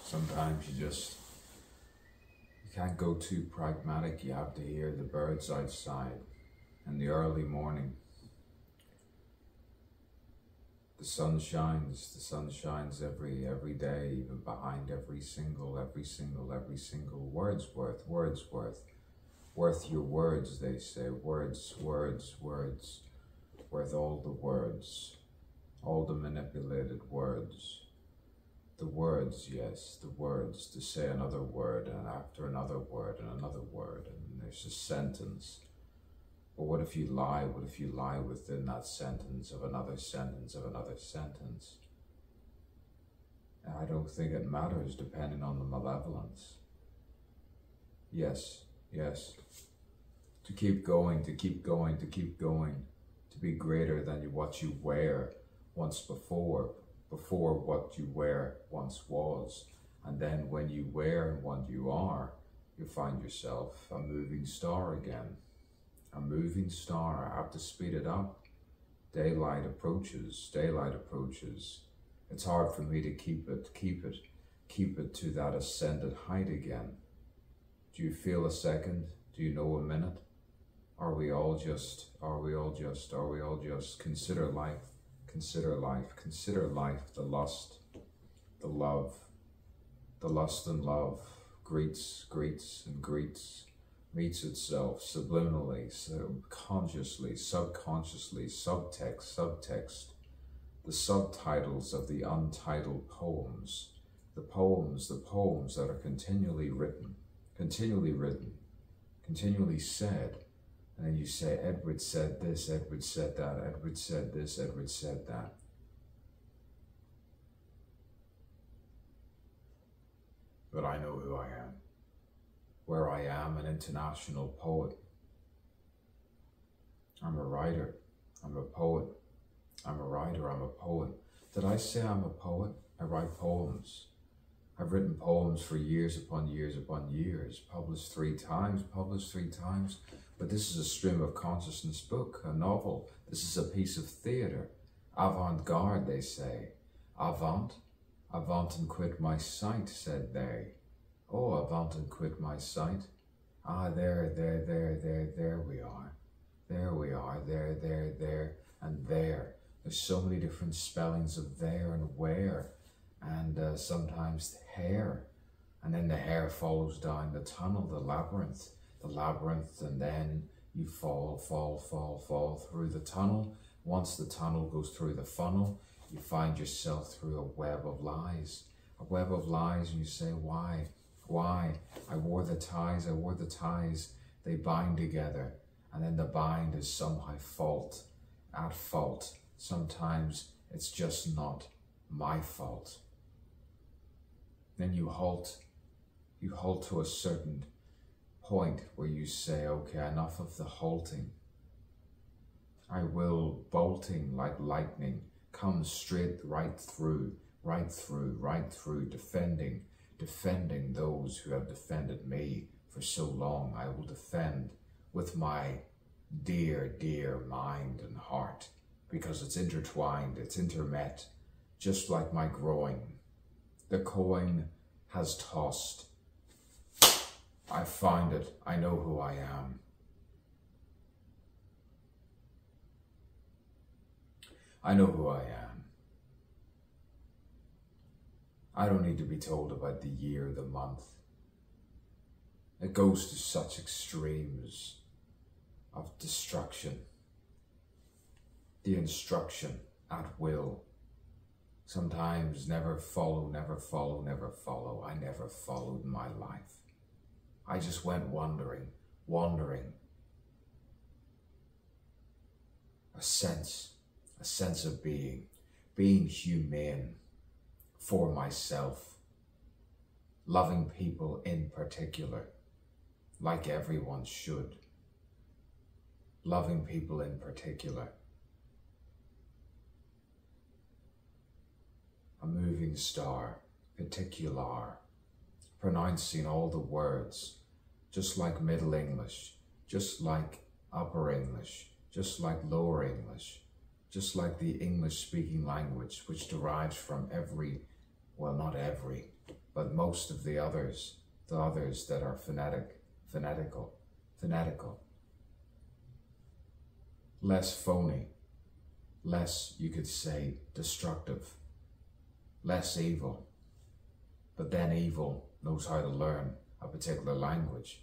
Sometimes you can't go too pragmatic. You have to hear the birds outside in the early morning. The sun shines every day, even behind every single Wordsworth. Worth your words, they say. Words. Worth all the words, all the manipulated words. The words, yes, the words, to say another word and after another word and another word, and there's a sentence. But what if you lie? What if you lie within that sentence of another sentence of another sentence? And I don't think it matters depending on the malevolence. Yes. To keep going, to be greater than what you were once before what you were once was. And then when you were and what you are, you find yourself a moving star again. A moving star. I have to speed it up. Daylight approaches. It's hard for me to keep it to that ascended height again. Do you feel a second? Do you know a minute? Are we all just consider life, the lust and love greets, meets itself subliminally, subconsciously, subtext, the subtitles of the untitled poems, the poems that are continually written, continually said. And then you say, Edward said this, Edward said that, Edward said this, Edward said that. But I know who I am. Where I am an international poet. I'm a writer. I'm a poet. I'm a writer. I'm a poet. Did I say I'm a poet? I write poems. I've written poems for years upon years upon years, published three times, but this is a stream of consciousness book, a novel. This is a piece of theater. Avant-garde, they say. Avant and quit my sight, said they. Oh, avant and quit my sight. Ah, there we are. There we are, there, and there. There's so many different spellings of there and where. And sometimes hair, and then the hair follows down the tunnel, the labyrinth, and then you fall through the tunnel. Once the tunnel goes through the funnel, you find yourself through a web of lies, and you say, why? I wore the ties, they bind together, and then the bind is somehow at fault. Sometimes it's just not my fault. Then you halt to a certain point where you say, okay, enough of the halting. I will, bolting like lightning, come straight right through, defending those who have defended me for so long. I will defend with my dear mind and heart, because it's intertwined, it's intermet, just like my growing. The coin has tossed. I find it. I know who I am. I know who I am. I don't need to be told about the year, the month. It goes to such extremes of destruction. The instruction at will. Sometimes never follow. I never followed my life. I just went wandering. A sense of being humane for myself, loving people in particular, like everyone should. Loving people in particular. A moving star, particular, pronouncing all the words, just like Middle English, just like Upper English, just like Lower English, just like the English-speaking language, which derives from every, well, not every, but most of the others that are fanatical, less phony, less, you could say, destructive, less evil. But then evil knows how to learn a particular language.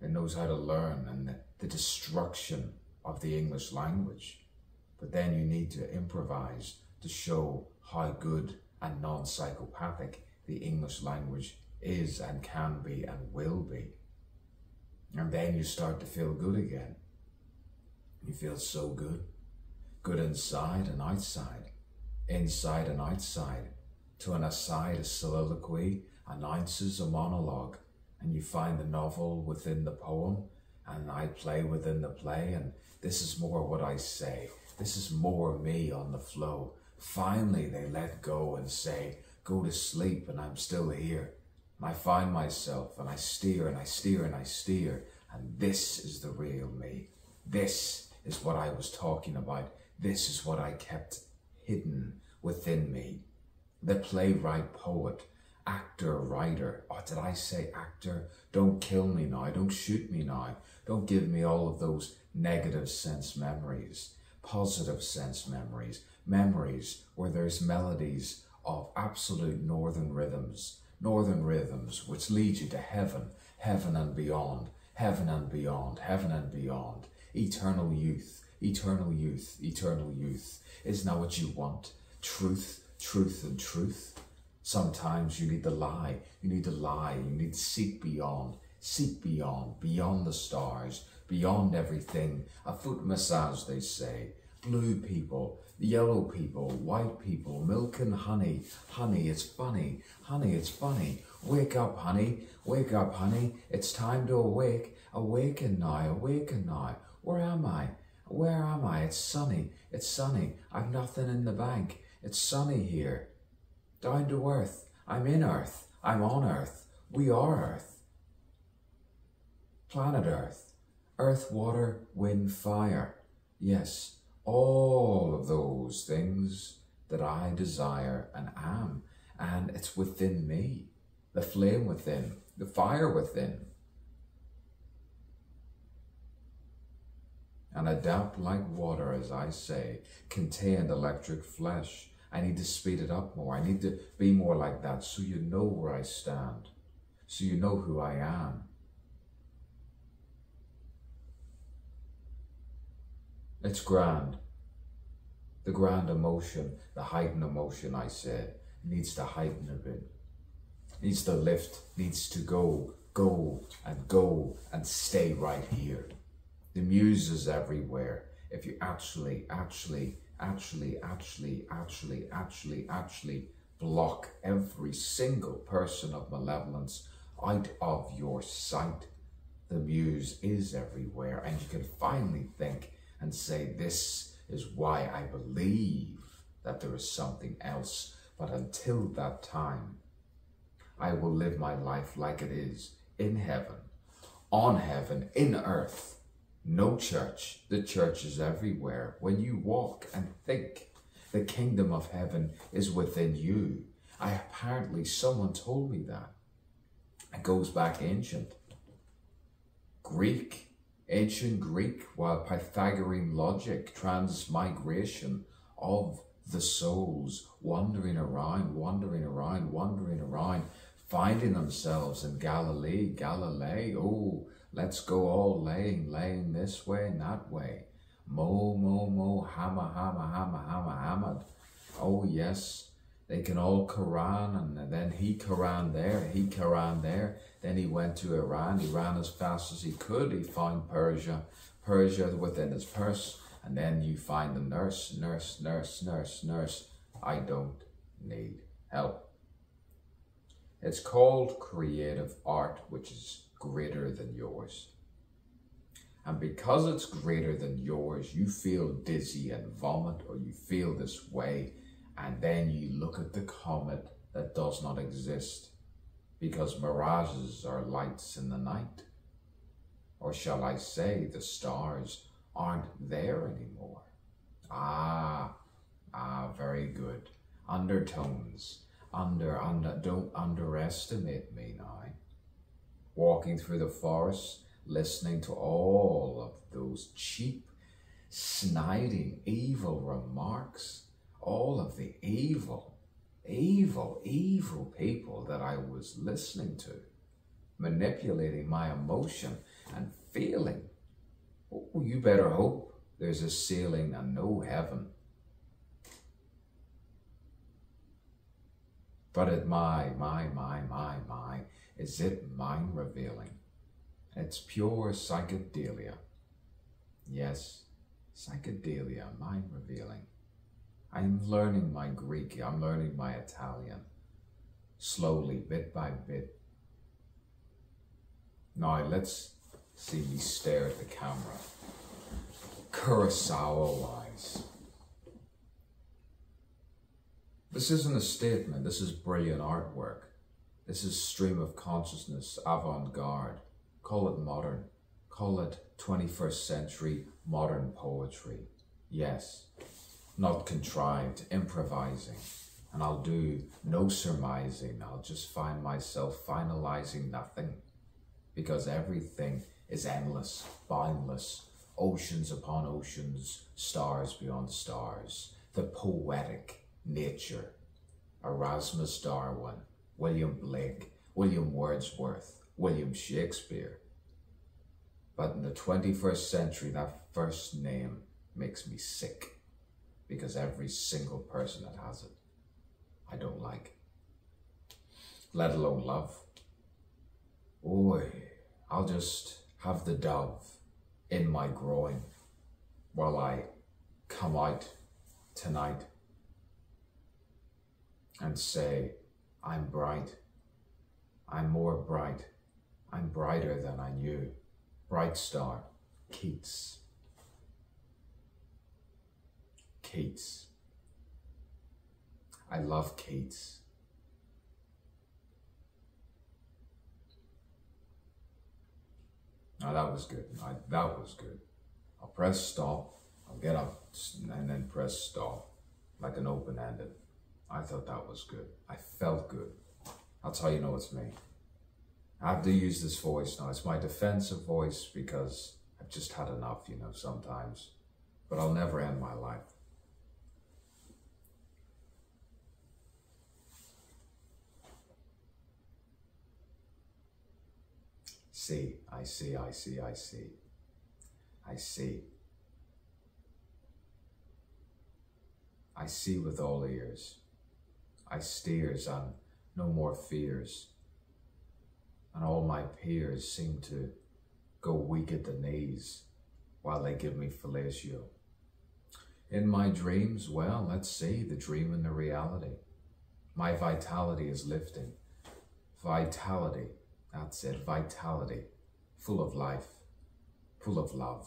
It knows how to learn and the destruction of the English language. But then you need to improvise to show how good and non-psychopathic the English language is and can be and will be. And then you start to feel good again. You feel so good. Good inside and outside. Inside and outside. To an aside, a soliloquy announces a monologue, and you find the novel within the poem, and I play within the play, and this is more what I say. This is more me on the flow. Finally, they let go and say, go to sleep, and I'm still here. And I find myself, and I steer, and I steer, and I steer, and this is the real me. This is what I was talking about. This is what I kept hidden within me. The playwright, poet, actor, writer. Oh, did I say actor? Don't kill me now. Don't shoot me now. Don't give me all of those negative sense memories. Positive sense memories. Memories where there's melodies of absolute northern rhythms which lead you to heaven, heaven and beyond, heaven and beyond, heaven and beyond. Eternal youth, eternal youth, eternal youth. Isn't that what you want? Truth. Truth and truth. Sometimes you need to lie. You need to lie. You need to seek beyond, beyond the stars, beyond everything. A foot massage, they say. Blue people, yellow people, white people, milk and honey. Honey, it's funny. Honey, it's funny. Wake up, honey. Wake up, honey. It's time to awake. Awaken now. Awaken now. Where am I? Where am I? It's sunny. It's sunny. I've nothing in the bank. It's sunny here. Down to earth. I'm in earth. I'm on earth. We are earth. Planet earth. Earth, water, wind, fire. Yes, all of those things that I desire and am. And it's within me. The flame within. The fire within. And adapt like water, as I say, contained electric flesh. I need to speed it up more. I need to be more like that so you know where I stand, so you know who I am. It's grand. The grand emotion, the heightened emotion, I said, needs to heighten a bit. Needs to lift, needs to go and stay right here. The muse is everywhere. If you actually block every single person of malevolence out of your sight, the muse is everywhere, and you can finally think and say, this is why I believe that there is something else. But until that time, I will live my life like it is, in heaven, on heaven, in earth. No church. The church is everywhere. When you walk and think, the kingdom of heaven is within you. Apparently someone told me that. It goes back ancient Greek, while Pythagorean logic, transmigration of the souls, wandering around, finding themselves in Galilee. Oh, let's go all laying this way and that way. Hamad. Oh yes, they can all Quran, and then he Quran there. Then he went to Iran. He ran as fast as he could. He found Persia within his purse. And then you find the nurse. I don't need help. It's called creative art, which is greater than yours. And because it's greater than yours, you feel dizzy and vomit, or you feel this way, and then you look at the comet that does not exist, because mirages are lights in the night. Or shall I say, the stars aren't there anymore. Very good. Undertones. Don't underestimate me now. Walking through the forest, listening to all of those cheap, sniding, evil remarks, all of the evil people that I was listening to, manipulating my emotion and feeling. Oh, you better hope there's a ceiling and no heaven. But it is it mind revealing? It's pure psychedelia. Yes, psychedelia, mind revealing. I'm learning my Greek, I'm learning my Italian, slowly, bit by bit. Now let's see me stare at the camera, Kurosawa-wise. This isn't a statement, this is brilliant artwork. This is stream of consciousness, avant-garde. Call it modern, call it 21st century modern poetry. Yes, not contrived, improvising. And I'll do no surmising, I'll just find myself finalizing nothing. Because everything is endless, boundless, oceans upon oceans, stars beyond stars. The poetic nature, Erasmus Darwin, William Blake, William Wordsworth, William Shakespeare. But in the 21st century, that first name makes me sick because every single person that has it, I don't like, let alone love. Oi, I'll just have the dove in my groin while I come out tonight and say, I'm bright, I'm more bright, I'm brighter than I knew. Bright star, Keats. Keats. I love Keats. Now that was good. That was good. I'll press stop. I'll get up and then press stop like an open-ended. I thought that was good. I felt good. That's how you know it's me. I have to use this voice now. It's my defensive voice because I've just had enough, you know, sometimes. But I'll never end my life. See, I see, I see, I see. I see. I see with all ears. I steers and no more fears. And all my peers seem to go weak at the knees while they give me fellatio. In my dreams, well, let's see, the dream and the reality. My vitality is lifting. Vitality, that's it, vitality. Full of life, full of love.